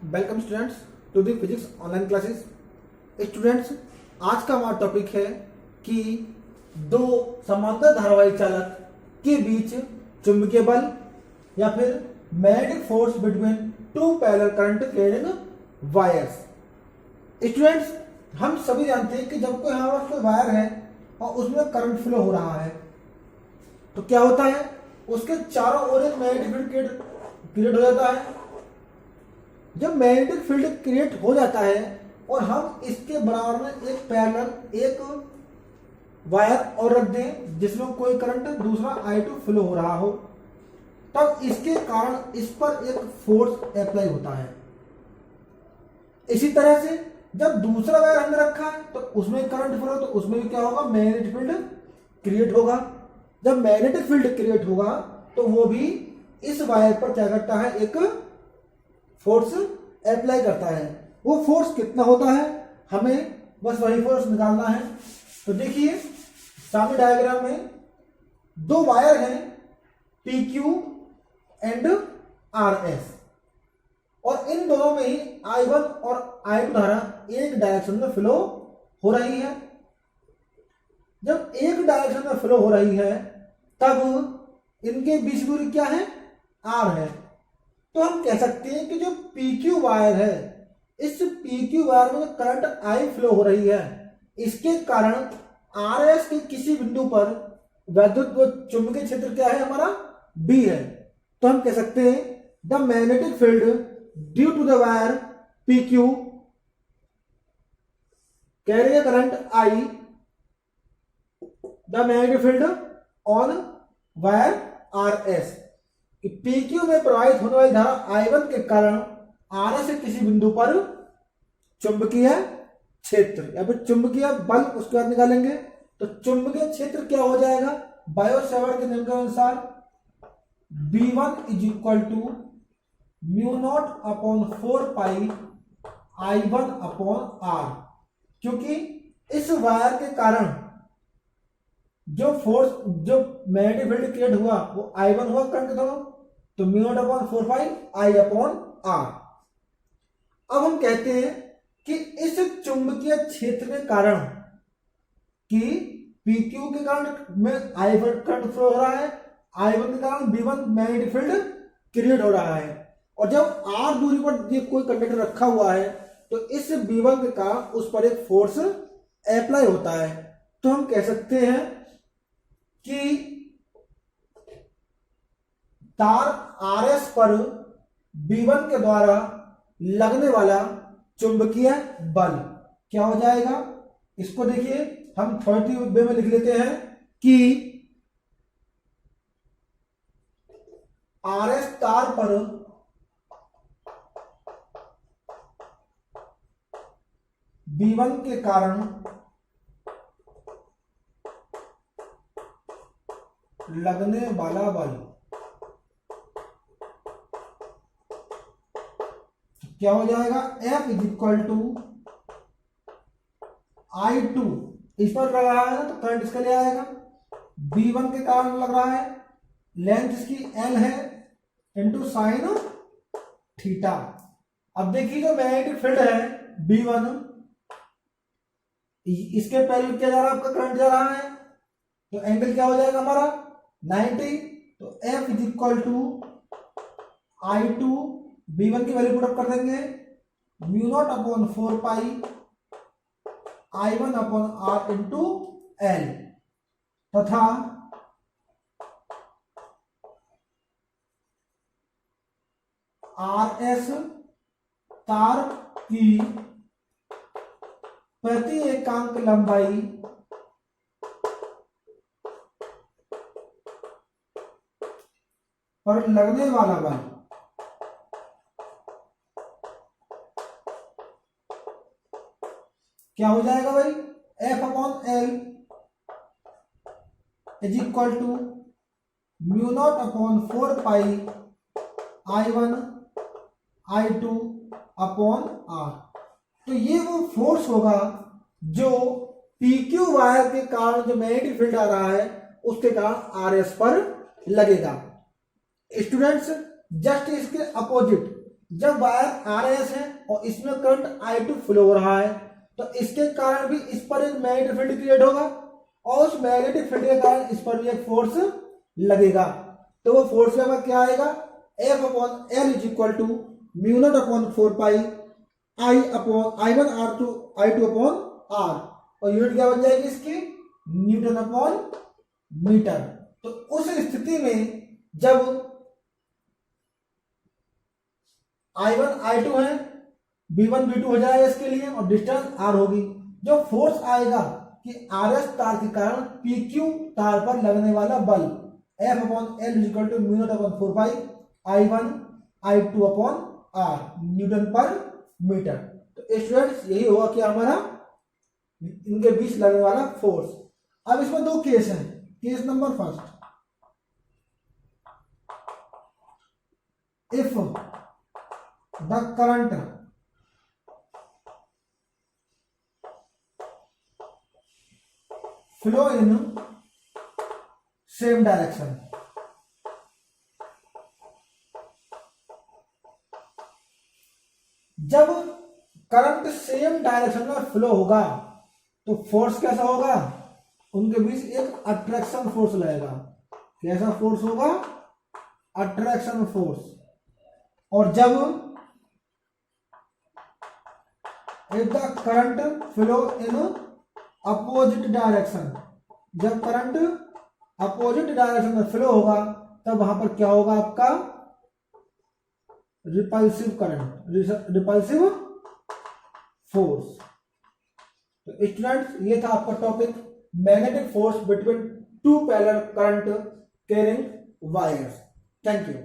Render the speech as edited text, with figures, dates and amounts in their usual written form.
Welcome students to the physics online classes. Students, आज का हमारा टॉपिक है कि दो समांतर धारावाही चालक के बीच चुंबकीय बल या फिर magnetic force between two parallel current carrying wires. Students, हम सभी जानते हैं कि जब कोई हमारे पास कोई वायर है और उसमें करंट फ्लो हो रहा है तो क्या होता है, उसके चारों ओर एक मैग्नेटिक फील्ड क्रिएट हो जाता है। जब मैग्नेटिक फील्ड क्रिएट हो जाता है और हम इसके बराबर में एक पैरेलल एक वायर और रख दें जिसमें कोई करंट दूसरा I2 फ्लो हो रहा हो, तब इसके कारण इस पर एक फोर्स अप्लाई होता है। इसी तरह से जब दूसरा वायर हमने रखा है तो उसमें करंट फ्लो, तो उसमें भी क्या होगा, मैग्नेटिक फील्ड क्रिएट होगा। जब मैग्नेटिक फील्ड क्रिएट होगा तो वो भी इस वायर पर क्या करता है, एक फोर्स अप्लाई करता है। वो फोर्स कितना होता है, हमें बस वही फोर्स निकालना है। तो देखिए सामने डायग्राम में दो वायर हैं PQ एंड RS, और इन दोनों में ही I1 और I2 धारा एक डायरेक्शन में फ्लो हो रही है। जब एक डायरेक्शन में फ्लो हो रही है तब इनके बीच दूरी क्या है, R है। तो हम कह सकते हैं कि जो PQ वायर है, इस PQ वायर में करंट I फ्लो हो रही है, इसके कारण RS के किसी बिंदु पर वैद्युत चुंबकीय क्षेत्र क्या है, हमारा B है। तो हम कह सकते हैं the magnetic field due to the wire PQ carrying a current I, the magnetic field on wire RS, PQ में प्रवाहित होने वाली धारा I1 के कारण RS से किसी बिंदु पर चुंबकीय क्षेत्र या फिर चुंबकीय बल उसके बाद निकालेंगे। तो चुंबकीय क्षेत्र क्या हो जाएगा, बायो-सेवर्ट के नियम के अनुसार B1 is equal to mu naught upon 4 pi I1 upon R, क्योंकि इस वायर के कारण जो फोर्स, जो मैग्नेटिक फील्ड क्रिएट हुआ वो I1 हुआ करंट के दोनों, तो mu naught upon 4 pi I upon R। अब हम कहते हैं कि इस चुंबकीय क्षेत्र के कारण कि PQ के कारण में I1 करंट फ्लो हो रहा है, I1 के कारण B1 मैग्नेटिक फील्ड क्रिएट हो रहा है, और जब R दूरी पर ये कोई कंडक्टर रखा हुआ है तो इस B1 के कारण उस पर एक फोर्स अप्लाई होता है। तो हम कह सकते हैं कि तार RS पर B1 के द्वारा लगने वाला चुंबकीय बल क्या हो जाएगा, इसको देखिए हम थोड़ी वे में लिख लेते हैं कि RS तार पर B1 के कारण लगने वाला बल क्या हो जाएगा, F is equal to I2, इस पर लग रहा है ना तो करंट इसका ले आएगा, B1 के कारण लग रहा है, लेंथ इसकी L है इंटू साइन थीटा। अब देखिए जो मैग्नेटिक फील्ड है B1, इसके पहले क्या जा रहा है, आपका करंट जा रहा है, तो एंगल क्या हो जाएगा हमारा 90। तो F is equal to I2, B1 की वैल्यू पुट अप कर देंगे, mu naught upon 4 pi I1 upon R into L, तथा RS तार की प्रति एकांक लंबाई पर लगने वाला बल क्या हो जाएगा भाई, F upon L is equal to mu naught upon 4 pi I1 I2 upon R। तो ये वो फोर्स होगा जो PQ वायर के कारण जो मैग्नेटिक फील्ड आ रहा है उसके कारण RS पर लगेगा। स्टूडेंट्स, जस्ट इसके अपोजिट जब वायर RS है और इसमें करंट I2 फ्लो हो रहा है तो इसके कारण भी इस पर एक मैग्नेटिक फील्ड क्रिएट होगा और उस मैग्नेटिक फील्ड के कारण इस पर भी एक फोर्स लगेगा। तो वो फोर्स में क्या आएगा, F/L is equal to μ0/4 I1 R2 R, और यूनिट क्या बन जाएगी इसकी, Nm/मीटर। तो उस स्थिति में जब I1 I2 है, V1 V2 हो जाएगा इसके लिए और डिस्टेंस R होगी, जो फोर्स आएगा कि RS तार के कारण PQ तार पर लगने वाला बल F/L is equal to μ0/4 I1 I2 R Nm/मीटर। तो स्टूडेंट्स यही होगा कि हमारा इनके बीच लगने वाला फोर्स। अब इसमें दो केस हैं। Case number first, if the current flow in same direction, जब करंट सेम डायरेक्शन में फ्लो होगा तो फोर्स कैसा होगा, उनके बीच एक अट्रैक्शन फोर्स लगेगा। कैसा फोर्स होगा, अट्रैक्शन फोर्स। और जब if the current flow in opposite direction, जब करंट अपोजिट डायरेक्शन में फ्लो होगा तब वहां पर क्या होगा, आपका रिपल्सिव करंट, रिपल्सिव फोर्स। तो स्टूडेंट्स ये था आपका topic, magnetic force between two parallel current carrying wires. Thank you.